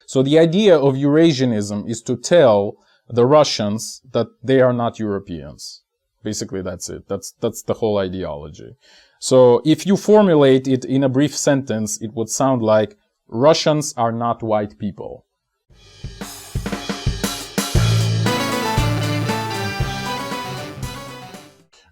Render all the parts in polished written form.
So the idea of Eurasianism is to tell the Russians that they are not Europeans. Basically, that's it. That's the whole ideology. So if you formulate it in a brief sentence, it would sound like Russians are not white people.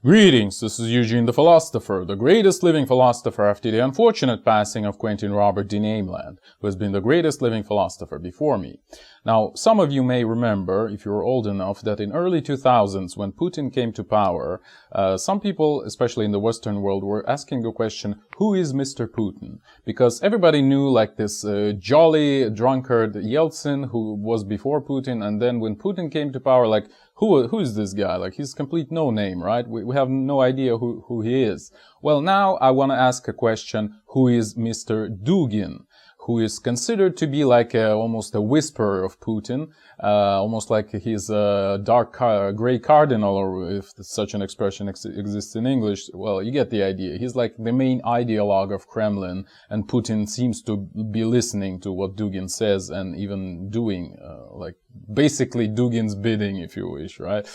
Greetings, this is Eugene the Philosopher, the greatest living philosopher after the unfortunate passing of Quentin Robert de Nameland, who has been the greatest living philosopher before me. Now, some of you may remember, if you're old enough, that in early 2000s, when Putin came to power, some people, especially in the Western world, were asking the question, who is Mr. Putin? Because everybody knew like this jolly drunkard Yeltsin who was before Putin, and then when Putin came to power, like, who is this guy? Like, he's complete no-name, right? We have no idea who he is. Well, now I want to ask a question, who is Mr. Dugin? Who is considered to be like almost a whisperer of Putin, almost like he's a dark gray cardinal, or if such an expression exists in English. Well, you get the idea. He's like the main ideologue of Kremlin, and Putin seems to be listening to what Dugin says and even doing, like, basically Dugin's bidding, if you wish, right?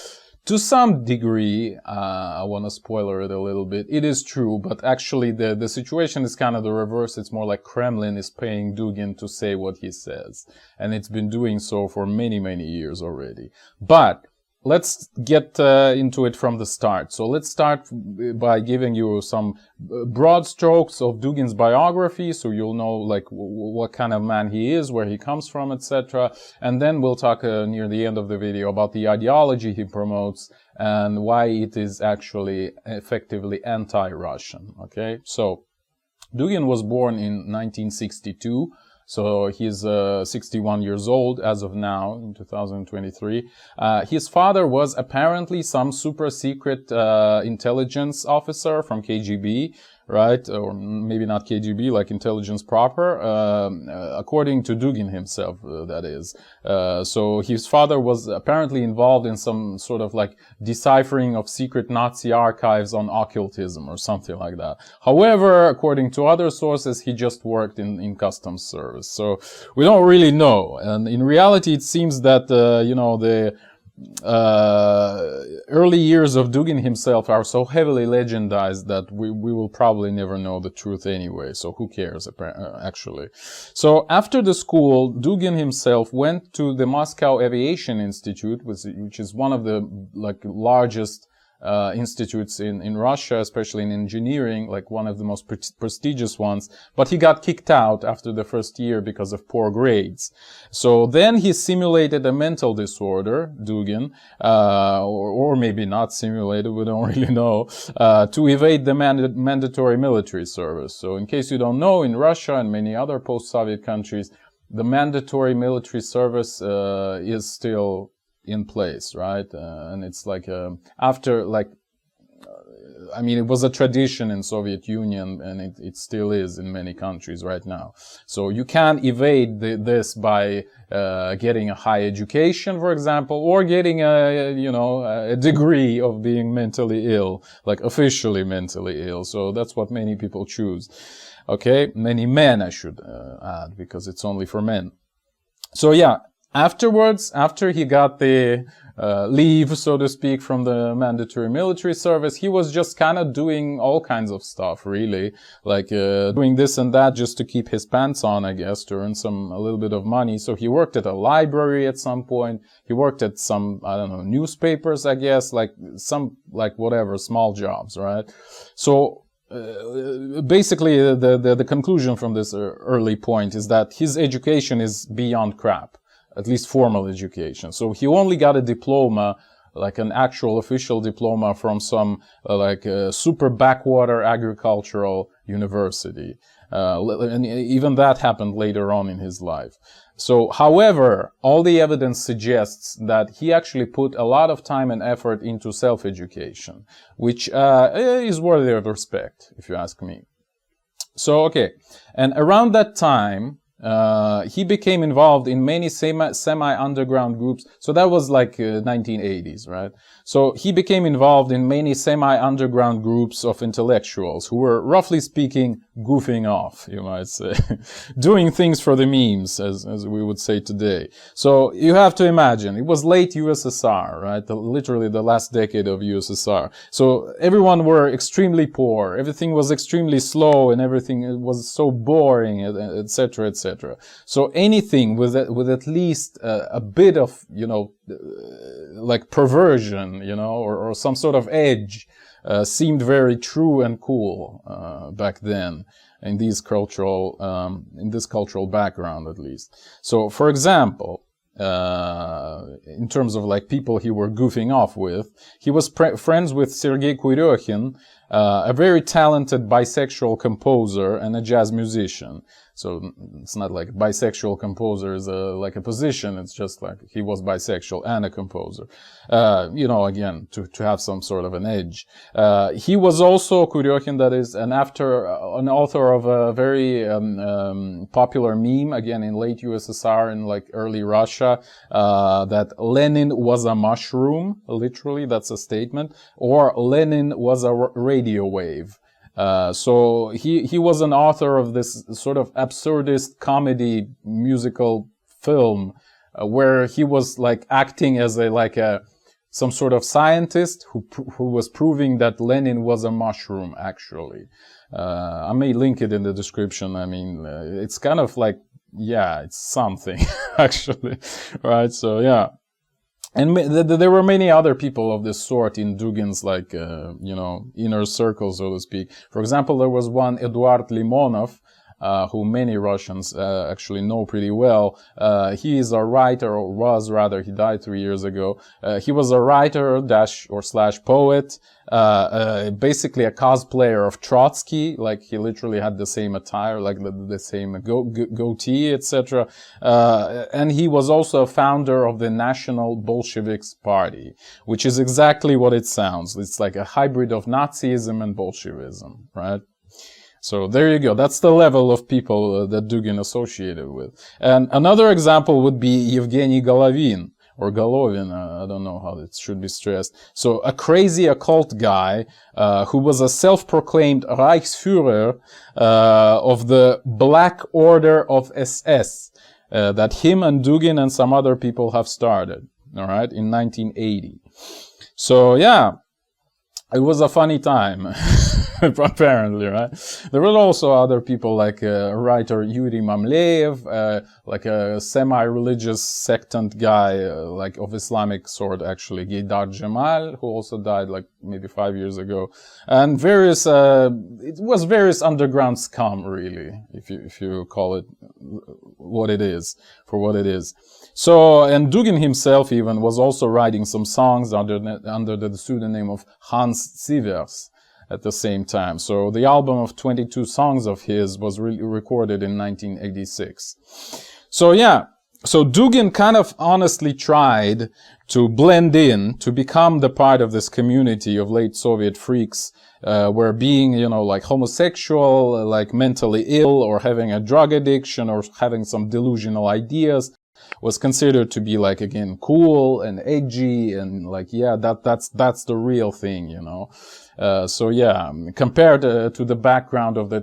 To some degree, I want to spoiler it a little bit. It is true, but actually the situation is kind of the reverse. It's more like Kremlin is paying Dugin to say what he says. And it's been doing so for many, many years already. But let's get into it from the start. So let's start by giving you some broad strokes of Dugin's biography, so you'll know like what kind of man he is, where he comes from, etc. And then we'll talk near the end of the video about the ideology he promotes and why it is actually effectively anti-Russian. Okay, so Dugin was born in 1962. So he's 61 years old as of now, in 2023. His father was apparently some super secret intelligence officer from KGB, right? Or maybe not KGB, like intelligence proper, according to Dugin himself, that is. So his father was apparently involved in some sort of like deciphering of secret Nazi archives on occultism or something like that. However, according to other sources, he just worked in customs service. So we don't really know. And in reality, it seems that, you know, the early years of Dugin himself are so heavily legendized that we will probably never know the truth anyway, so who cares, actually. So after the school, Dugin himself went to the Moscow Aviation Institute, which is one of the like largest institutes in Russia, especially in engineering, like one of the most prestigious ones, but he got kicked out after the first year because of poor grades. So then he simulated a mental disorder, Dugin, or maybe not simulated, we don't really know, to evade the mandatory military service. So in case you don't know, in Russia and many other post-Soviet countries, the mandatory military service is still in place, right? And it's like after, like, I mean, it was a tradition in Soviet Union, and it still is in many countries right now. So you can't evade this by getting a high education, for example, or getting a degree of being mentally ill, like officially mentally ill. So that's what many people choose. Okay, many men, I should add, because it's only for men. So yeah. Afterwards, after he got the leave, so to speak, from the mandatory military service, he was just kind of doing all kinds of stuff, really, like doing this and that just to keep his pants on, I guess, to earn a little bit of money. So he worked at a library at some point. He worked at some, I don't know, newspapers, I guess, like whatever, small jobs, right? So basically, the conclusion from this early point is that his education is beyond crap. At least formal education. So he only got a diploma, like an actual official diploma from some super backwater agricultural university. And even that happened later on in his life. So, however, all the evidence suggests that he actually put a lot of time and effort into self-education, which is worthy of respect, if you ask me. So, okay. And around that time, he became involved in many semi-underground groups. So that was like 1980s, right? So he became involved in many semi-underground groups of intellectuals who were, roughly speaking, goofing off, you might say. Doing things for the memes, as we would say today. So you have to imagine, it was late USSR, right? Literally the last decade of USSR. So everyone were extremely poor, everything was extremely slow, and everything was so boring, etc., etc. So anything with at least a bit of, you know, like perversion, you know, or some sort of edge, seemed very true and cool back then in this cultural background, at least. So, for example, in terms of like people he were goofing off with, he was friends with Sergei Kuryokin, a very talented bisexual composer and a jazz musician. So it's not like bisexual composer is like a position. It's just like he was bisexual and a composer. You know, again, to have some sort of an edge. He was also, Kuryokin, that is, an author of a very popular meme, again, in late USSR and like early Russia, that Lenin was a mushroom, literally, that's a statement, or Lenin was a radio wave. So he was an author of this sort of absurdist comedy musical film, where he was like acting as some sort of scientist who was proving that Lenin was a mushroom, actually. I may link it in the description. I mean, it's kind of like, yeah, it's something, actually, right? So, yeah. And there were many other people of this sort in Dugin's, like, you know, inner circle, so to speak. For example, there was one Eduard Limonov, who many Russians actually know pretty well. He is a writer, or was rather, he died 3 years ago. He was a writer / poet, basically a cosplayer of Trotsky, like he literally had the same attire, like the same goatee, etc. And he was also a founder of the National Bolsheviks Party, which is exactly what it sounds. It's like a hybrid of Nazism and Bolshevism, right? So there you go. That's the level of people that Dugin associated with. And another example would be Yevgeny Golovin, or Golovin, I don't know how it should be stressed. So a crazy occult guy, who was a self-proclaimed Reichsführer, of the Black Order of SS, that him and Dugin and some other people have started, alright, in 1980. So yeah, it was a funny time. Apparently, right? There were also other people like writer Yuri Mamleev, like a semi-religious sectant guy, like of Islamic sort, actually, Gaydar Jamal, who also died like maybe 5 years ago, and various, it was various underground scum, really, if you call it what it is, for what it is. So, and Dugin himself even was also writing some songs under the pseudonym of Hans Sivers at the same time. So the album of 22 songs of his was recorded in 1986. So yeah, so Dugin kind of honestly tried to blend in, to become the part of this community of late Soviet freaks, where being, you know, like homosexual, like mentally ill, or having a drug addiction, or having some delusional ideas, was considered to be like, again, cool and edgy, and like, yeah, that's the real thing, you know. So yeah, compared to the background of the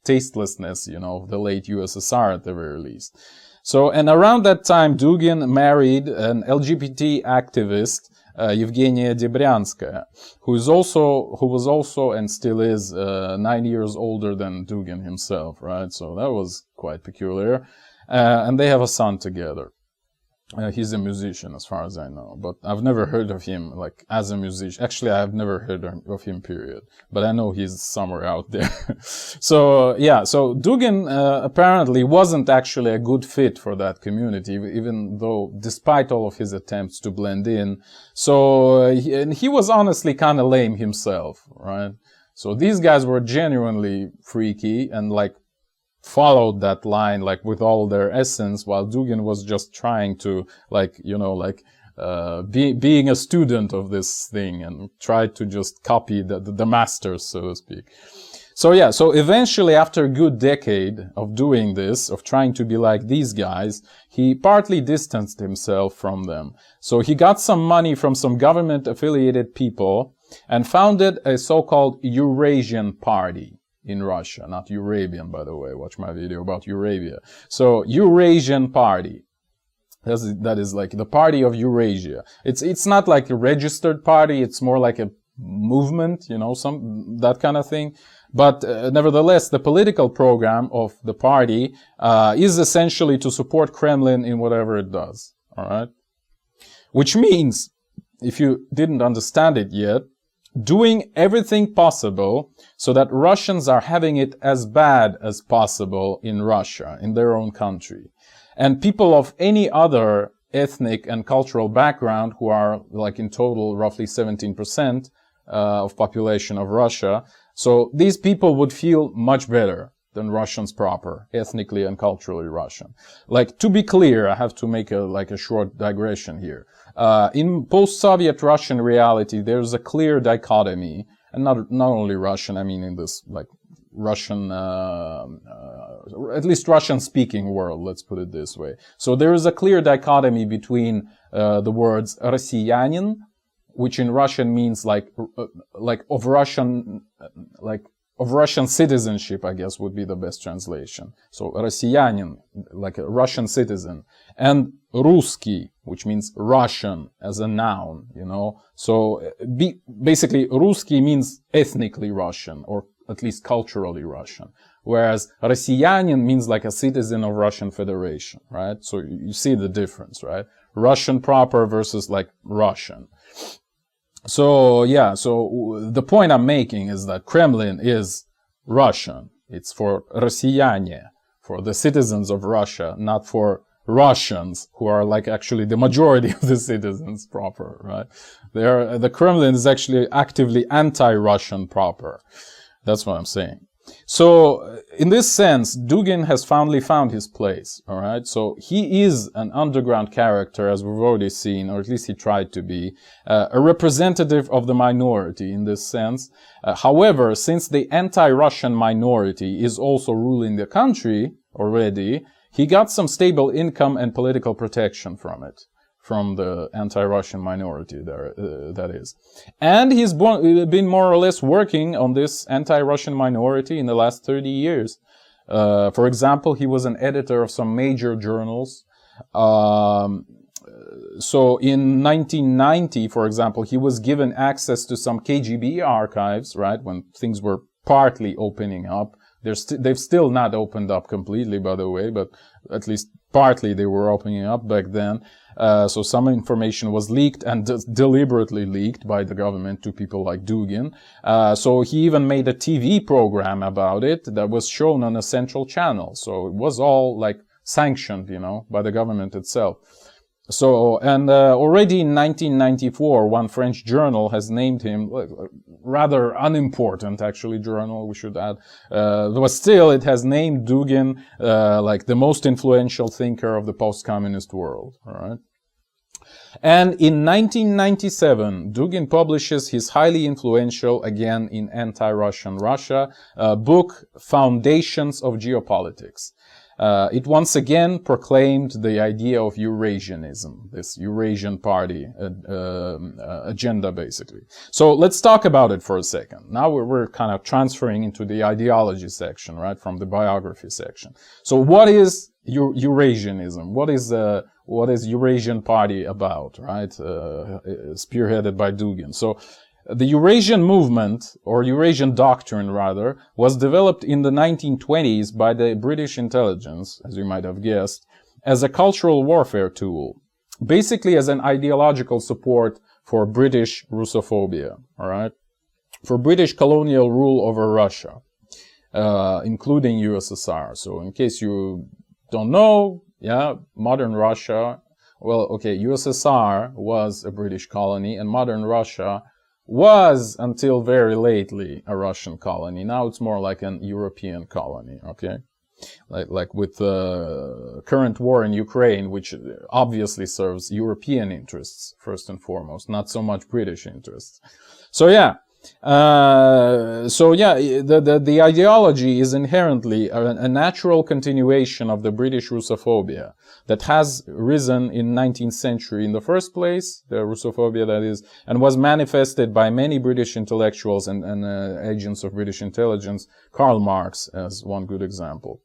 tastelessness, you know, of the late USSR at the very least. So, and around that time, Dugin married an LGBT activist, Evgenia Debryanskaya, who was also and still is 9 years older than Dugin himself, right? So that was quite peculiar. And they have a son together. He's a musician, as far as I know, but I've never heard of him, like, as a musician. Actually, I've never heard of him, period. But I know he's somewhere out there. So, yeah, so Dugin apparently wasn't actually a good fit for that community, even though, despite all of his attempts to blend in. So, and he was honestly kind of lame himself, right? So these guys were genuinely freaky and, like, followed that line, like, with all their essence, while Dugin was just trying to, like, you know, like, being a student of this thing and tried to just copy the masters, so to speak. So yeah, so eventually, after a good decade of doing this, of trying to be like these guys, he partly distanced himself from them. So he got some money from some government-affiliated people and founded a so-called Eurasian party. in Russia, not Eurabian, by the way. Watch my video about Eurasia. So Eurasian party. That is like the party of Eurasia. It's not like a registered party. It's more like a movement, you know, that kind of thing. But nevertheless, the political program of the party is essentially to support Kremlin in whatever it does. All right, which means, if you didn't understand it yet, doing everything possible so that Russians are having it as bad as possible in Russia, in their own country. And people of any other ethnic and cultural background, who are like in total roughly 17% of population of Russia, so these people would feel much better than Russians proper, ethnically and culturally Russian. Like, to be clear, I have to make a short digression here. In post-Soviet Russian reality, there's a clear dichotomy, and not only Russian, I mean in this like Russian, at least Russian-speaking world, let's put it this way. So there is a clear dichotomy between the words Россиянин, which in Russian means like of Russian citizenship, I guess would be the best translation. So Россиянин, like a Russian citizen, and Русский, which means Russian as a noun, you know. So basically, Русский means ethnically Russian, or at least culturally Russian, whereas Россиянин means like a citizen of Russian Federation, right? So you see the difference, right? Russian proper versus like Russian. So yeah, so the point I'm making is that Kremlin is Russian. It's for Россияне, for the citizens of Russia, not for Russians, who are like actually the majority of the citizens proper, right? The Kremlin is actually actively anti-Russian proper. That's what I'm saying. So, in this sense, Dugin has finally found his place, alright? So, he is an underground character, as we've already seen, or at least he tried to be, a representative of the minority in this sense. However, since the anti-Russian minority is also ruling the country already, he got some stable income and political protection from it. From the anti-Russian minority there, that is. And he's been more or less working on this anti-Russian minority in the last 30 years. For example, he was an editor of some major journals. So in 1990, for example, he was given access to some KGB archives, right, when things were partly opening up. They've still not opened up completely, by the way, but at least partly they were opening up back then. So some information was leaked, and deliberately leaked by the government to people like Dugin. So he even made a TV program about it that was shown on a central channel. So it was all like sanctioned, you know, by the government itself. So, and already in 1994, one French journal has named him, rather unimportant actually journal, we should add, but still it has named Dugin like the most influential thinker of the post-communist world, alright? And in 1997, Dugin publishes his highly influential, again in anti-Russian Russia, book Foundations of Geopolitics. It once again proclaimed the idea of Eurasianism, this Eurasian party agenda, basically. So let's talk about it for a second. Now we're kind of transferring into the ideology section, right, from the biography section. So what is Eurasianism? What is Eurasian party about, right? Spearheaded by Dugin. So the Eurasian movement, or Eurasian doctrine rather, was developed in the 1920s by the British intelligence, as you might have guessed, as a cultural warfare tool, basically as an ideological support for British Russophobia, alright? For British colonial rule over Russia, including USSR. So in case you don't know, yeah, modern Russia, well, okay, USSR was a British colony, and modern Russia was, until very lately, a Russian colony. Now it's more like an European colony, okay? Like with the current war in Ukraine, which obviously serves European interests, first and foremost, not so much British interests. So yeah, So yeah, the ideology is inherently a natural continuation of the British Russophobia that has risen in 19th century in the first place, the Russophobia that is, and was manifested by many British intellectuals and agents of British intelligence, Karl Marx as one good example.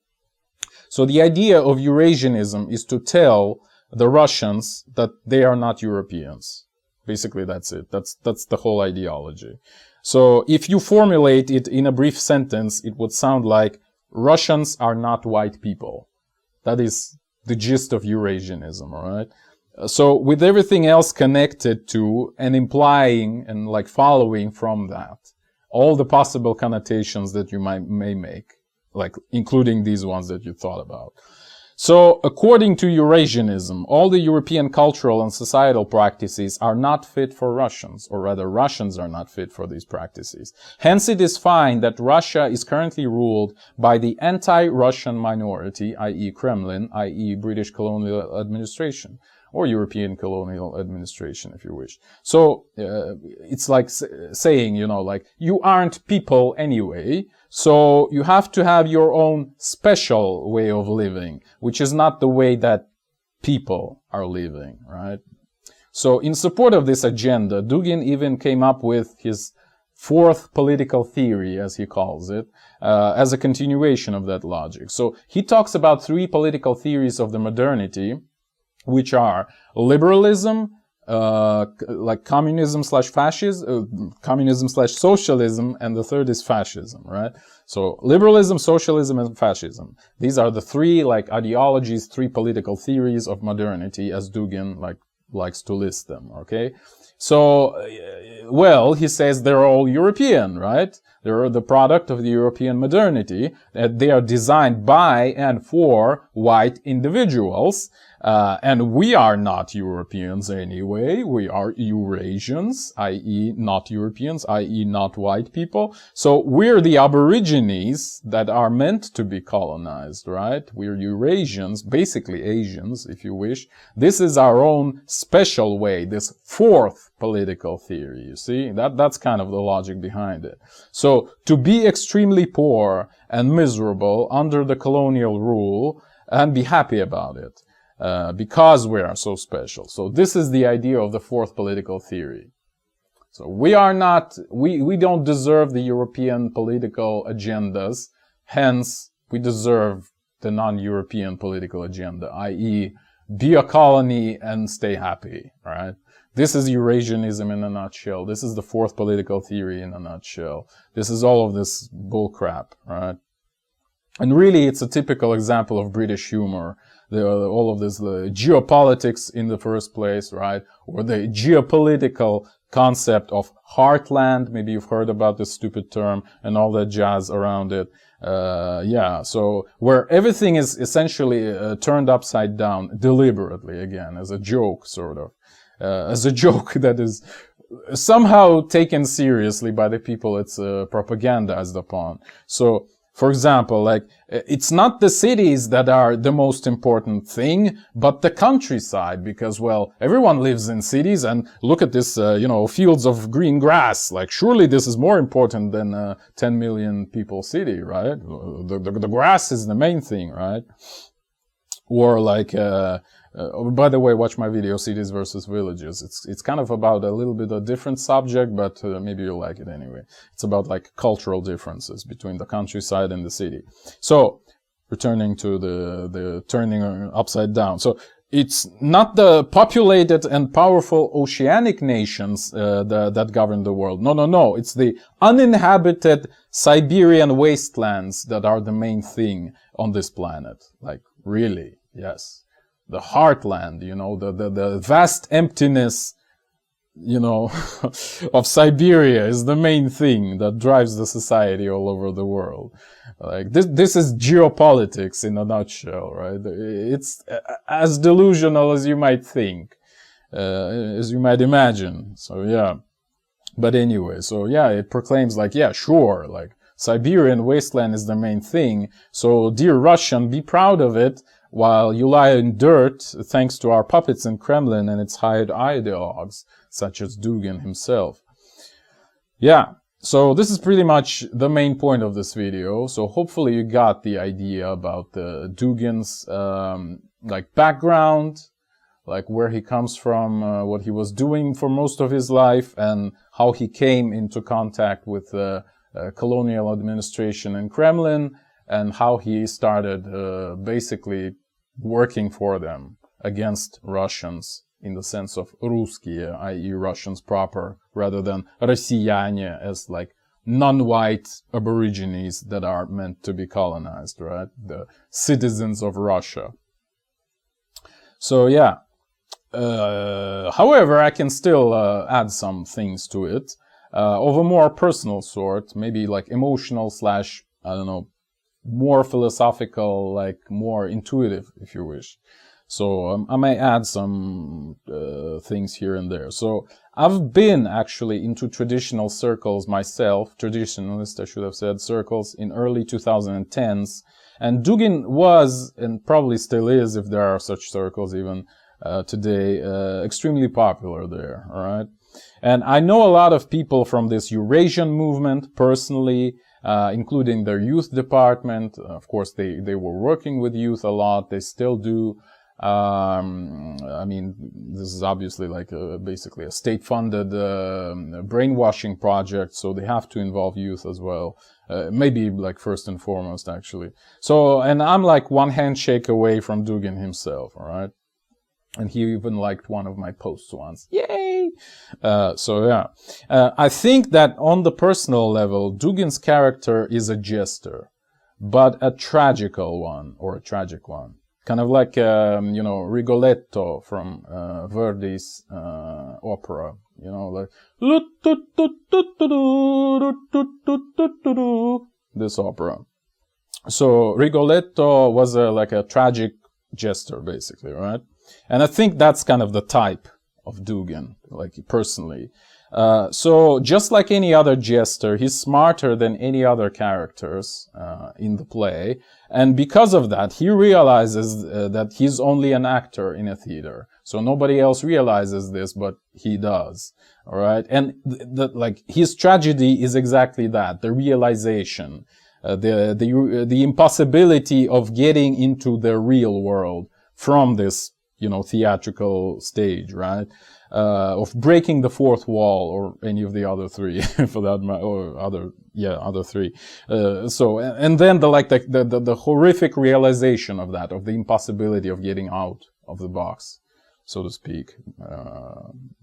So the idea of Eurasianism is to tell the Russians that they are not Europeans. Basically, that's it. That's the whole ideology. So if you formulate it in a brief sentence, it would sound like Russians are not white people. That is the gist of Eurasianism, all right? So with everything else connected to and implying and like following from that, all the possible connotations that you may make, like including these ones that you thought about. So, according to Eurasianism, all the European cultural and societal practices are not fit for Russians, or rather Russians are not fit for these practices. Hence, it is fine that Russia is currently ruled by the anti-Russian minority, i.e. Kremlin, i.e. British colonial administration, or European colonial administration, if you wish. So, it's like saying, you know, like, you aren't people anyway, so you have to have your own special way of living, which is not the way that people are living, right? So in support of this agenda, Dugin even came up with his fourth political theory, as he calls it, as a continuation of that logic. So he talks about three political theories of the modernity, which are liberalism, like communism slash fascism, communism slash socialism, and the third is fascism, right? So liberalism, socialism, and fascism. These are the three like ideologies, three political theories of modernity, as Dugin likes to list them, okay? So, well, he says they're all European, right? They're the product of the European modernity. They are designed by and for white individuals. And we are not Europeans anyway. We are Eurasians, i.e. not Europeans, i.e. not white people. So we're the aborigines that are meant to be colonized, right? We're Eurasians, basically Asians, if you wish. This is our own special way, this fourth political theory, you see? That's kind of the logic behind it. So to be extremely poor and miserable under the colonial rule and be happy about it. Because we are so special. So this is the idea of the fourth political theory. So we are not, we don't deserve the European political agendas, hence we deserve the non-European political agenda, i.e. be a colony and stay happy, right? This is Eurasianism in a nutshell. This is the fourth political theory in a nutshell. This is all of this bullcrap, right? And really it's a typical example of British humor. All of this geopolitics in the first place, right? Or the geopolitical concept of heartland. Maybe you've heard about this stupid term and all that jazz around it. Yeah, so where everything is essentially turned upside down deliberately, again, as a joke, sort of. As a joke that is somehow taken seriously by the people it's propagandized upon. So, for example, like, it's not the cities that are the most important thing, but the countryside, because, well, everyone lives in cities, and look at this, you know, fields of green grass. Like, surely this is more important than a 10 million people city, right? The grass is the main thing, right? Or like, by the way, watch my video, Cities versus Villages. It's kind of about a little bit of a different subject, but maybe you'll like it anyway. It's about like cultural differences between the countryside and the city. So, returning to the turning upside down. So, it's not the populated and powerful oceanic nations that govern the world. No. It's the uninhabited Siberian wastelands that are the main thing on this planet. Like, really, yes. The heartland, you know, the vast emptiness, you know, of Siberia is the main thing that drives the society all over the world. Like, this is geopolitics in a nutshell, right? It's as delusional as you might think, as you might imagine. So, yeah. But anyway, so yeah, it proclaims like, yeah, sure, like, Siberian wasteland is the main thing. So, dear Russian, be proud of it. While you lie in dirt, thanks to our puppets in Kremlin and its hired ideologues, such as Dugin himself. Yeah, So this is pretty much the main point of this video. So hopefully you got the idea about the Dugin's like background, like where he comes from, what he was doing for most of his life, and how he came into contact with the colonial administration in Kremlin, and how he started basically working for them against Russians in the sense of Русские, i.e. Russians proper, rather than Россияне as like non-white aborigines that are meant to be colonized, right? The citizens of Russia. So yeah. However, I can still add some things to it of a more personal sort, maybe like emotional / I don't know, more philosophical, like more intuitive, if you wish. So I may add some things here and there. So I've been actually into traditional circles myself, traditionalist, I should have said, circles in early 2010s. And Dugin was, and probably still is, if there are such circles even today, extremely popular there, all right? And I know a lot of people from this Eurasian movement personally, including their youth department. Of course, they were working with youth a lot. They still do. I mean, this is obviously like basically a state-funded brainwashing project, so they have to involve youth as well. Maybe like first and foremost, actually. So, and I'm like one handshake away from Dugin himself, all right? And he even liked one of my posts once. Yay! So yeah. I think that on the personal level, Dugin's character is a jester, but a tragical one, or a tragic one. Kind of like, you know, Rigoletto from Verdi's opera, you know, like this opera. So Rigoletto was like a tragic jester, basically, right? And I think that's kind of the type of Dugin, like personally. So just like any other jester, he's smarter than any other characters in the play. And because of that, he realizes that he's only an actor in a theater. So nobody else realizes this, but he does. All right. And like his tragedy is exactly that, the realization, the impossibility of getting into the real world from this, you know, theatrical stage, right? Of breaking the fourth wall, or any of the other three, for that matter, or other three. So, and then the horrific realization of that, of the impossibility of getting out of the box, so to speak,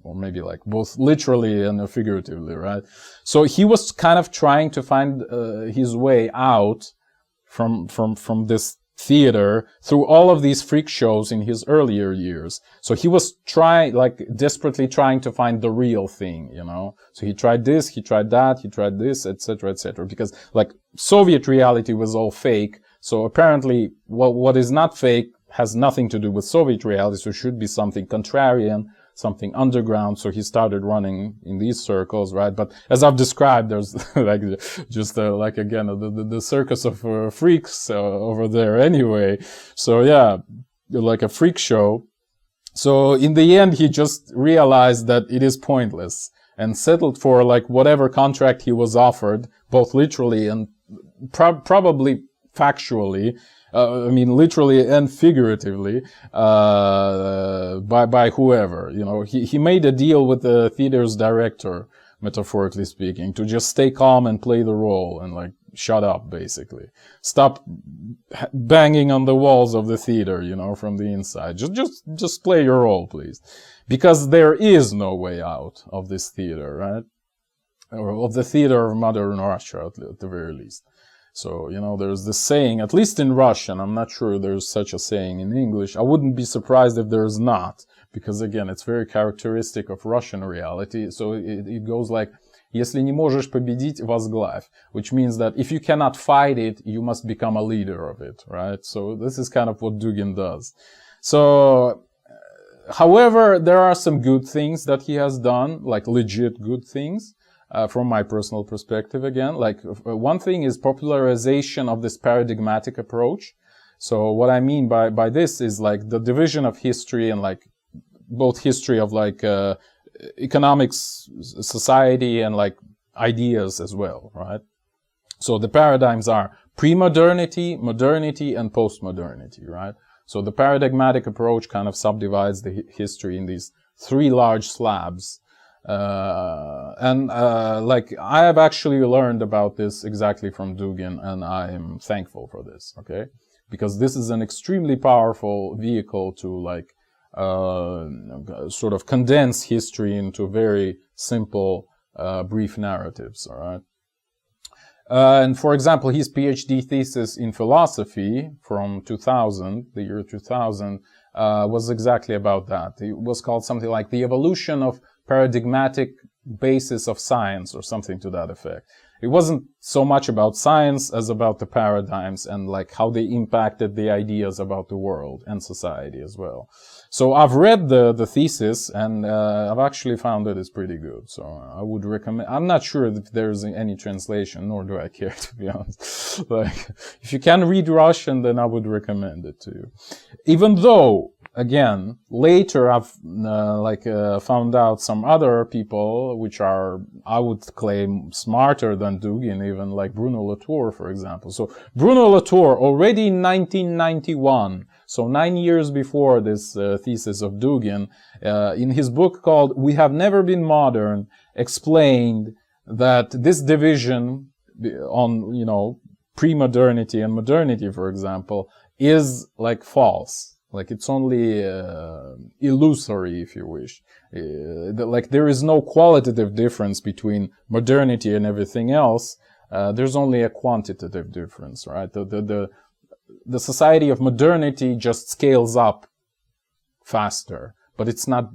or maybe like both literally and figuratively, right? So he was kind of trying to find his way out from this theater through all of these freak shows in his earlier years. So he was desperately trying to find the real thing, you know. So he tried this, he tried that, he tried this, etc., because like Soviet reality was all fake. So apparently what is not fake has nothing to do with Soviet reality. So it should be something contrarian, something underground. So he started running in these circles, right? But as I've described, there's like just like again the circus of freaks over there anyway. So yeah, like a freak show. So in the end, he just realized that it is pointless and settled for like whatever contract he was offered, both literally and probably factually. I mean, literally and figuratively, by whoever, you know. He made a deal with the theater's director, metaphorically speaking, to just stay calm and play the role and like shut up, basically. Stop banging on the walls of the theater, you know, from the inside. Just play your role, please. Because there is no way out of this theater, right? Or of the theater of modern Russia, at the very least. So, you know, there's this saying, at least in Russian, I'm not sure there's such a saying in English. I wouldn't be surprised if there's not, because again, it's very characteristic of Russian reality. So it goes like, если не можешь победить, возглавь, which means that if you cannot fight it, you must become a leader of it, right? So this is kind of what Dugin does. So, however, there are some good things that he has done, like legit good things. From my personal perspective again, like one thing is popularization of this paradigmatic approach. So what I mean by this is like the division of history and like both history of like economics, society, and like ideas as well, right? So the paradigms are pre-modernity, modernity, and post-modernity, right? So the paradigmatic approach kind of subdivides the history in these three large slabs. Like, I have actually learned about this exactly from Dugin, and I am thankful for this, okay? Because this is an extremely powerful vehicle to, like, sort of condense history into very simple, brief narratives, all right? And for example, his PhD thesis in philosophy from 2000, the year 2000, was exactly about that. It was called something like The Evolution of Paradigmatic Basis of Science, or something to that effect. It wasn't so much about science as about the paradigms and like how they impacted the ideas about the world and society as well. So I've read the thesis, and I've actually found that it's pretty good. So I would recommend. I'm not sure if there's any translation, nor do I care, to be honest. Like, if you can read Russian, then I would recommend it to you. Even though, again, later I've found out some other people which are, I would claim, smarter than Dugin, even, like Bruno Latour, for example. So Bruno Latour, already in 1991, so 9 years before this thesis of Dugin, in his book called We Have Never Been Modern, explained that this division on, you know, pre-modernity and modernity, for example, is like false. Like, it's only illusory, if you wish. Like, there is no qualitative difference between modernity and everything else. There's only a quantitative difference, right? The society of modernity just scales up faster, but it's not,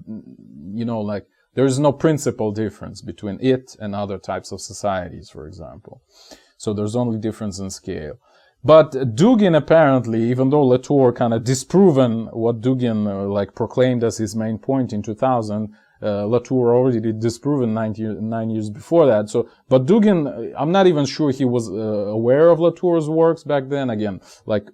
you know, like, there is no principal difference between it and other types of societies, for example. So there's only difference in scale. But Dugin, apparently, even though Latour kind of disproven what Dugin like proclaimed as his main point in 2000, Latour already disproven 9 years before that. So, but Dugin, I'm not even sure he was aware of Latour's works back then. Again, like,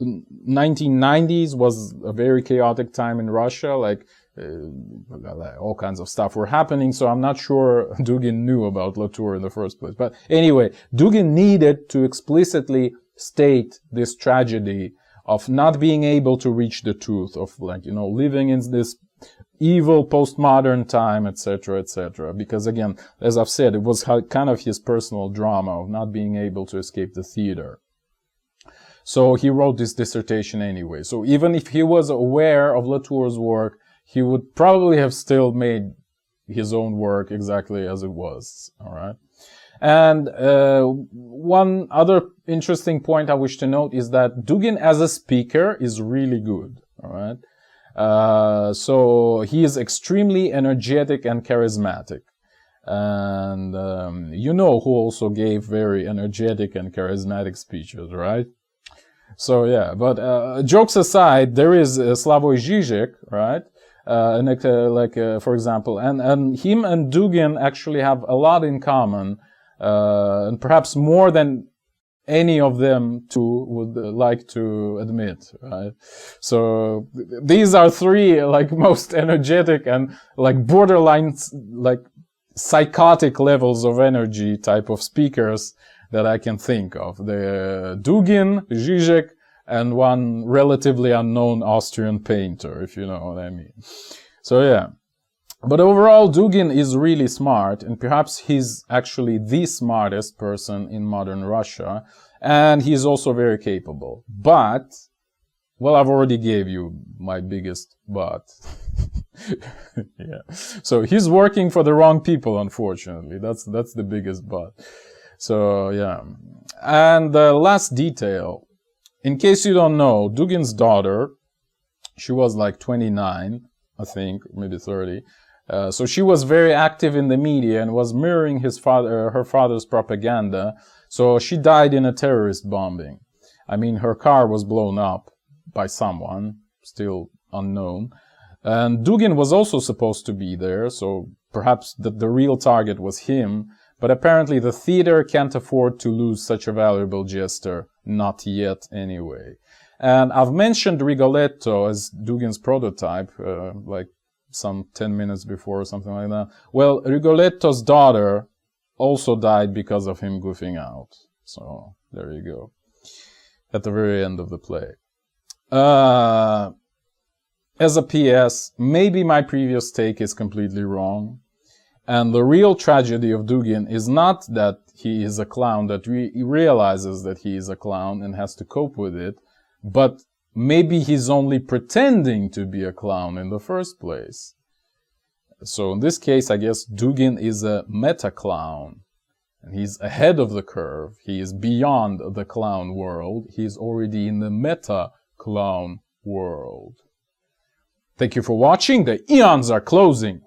1990s was a very chaotic time in Russia. Like, all kinds of stuff were happening, so I'm not sure Dugin knew about Latour in the first place. But anyway, Dugin needed to explicitly state this tragedy of not being able to reach the truth, of, like, you know, living in this evil postmodern time, etc., etc. Because, again, as I've said, it was kind of his personal drama of not being able to escape the theater. So he wrote this dissertation anyway. So even if he was aware of Latour's work, he would probably have still made his own work exactly as it was, all right? And one other interesting point I wish to note is that Dugin as a speaker is really good, all right? So he is extremely energetic and charismatic. And you know who also gave very energetic and charismatic speeches, right? So yeah, but jokes aside, there is Slavoj Žižek, right? For example, and him and Dugin actually have a lot in common, and perhaps more than any of them two would like to admit, right? So these are three, like, most energetic and, like, borderline, like, psychotic levels of energy type of speakers that I can think of. The Dugin, Žižek, and one relatively unknown Austrian painter, if you know what I mean. So yeah. But overall, Dugin is really smart, and perhaps he's actually the smartest person in modern Russia, and he's also very capable. But, well, I've already gave you my biggest but. Yeah. So he's working for the wrong people, unfortunately. That's the biggest but. So yeah. And the last detail, in case you don't know, Dugin's daughter, she was like 29, I think, maybe 30. So she was very active in the media and was mirroring her father's propaganda. So she died in a terrorist bombing. I mean, her car was blown up by someone, still unknown. And Dugin was also supposed to be there, so perhaps the real target was him. But apparently the theater can't afford to lose such a valuable jester, not yet anyway. And I've mentioned Rigoletto as Dugin's prototype, like some 10 minutes before or something like that. Well, Rigoletto's daughter also died because of him goofing out. So there you go. At the very end of the play. As a PS, maybe my previous take is completely wrong. And the real tragedy of Dugin is not that he is a clown, that he realizes that he is a clown and has to cope with it, but maybe he's only pretending to be a clown in the first place. So in this case, I guess Dugin is a meta-clown. And he's ahead of the curve. He is beyond the clown world. He's already in the meta-clown world. Thank you for watching. The eons are closing.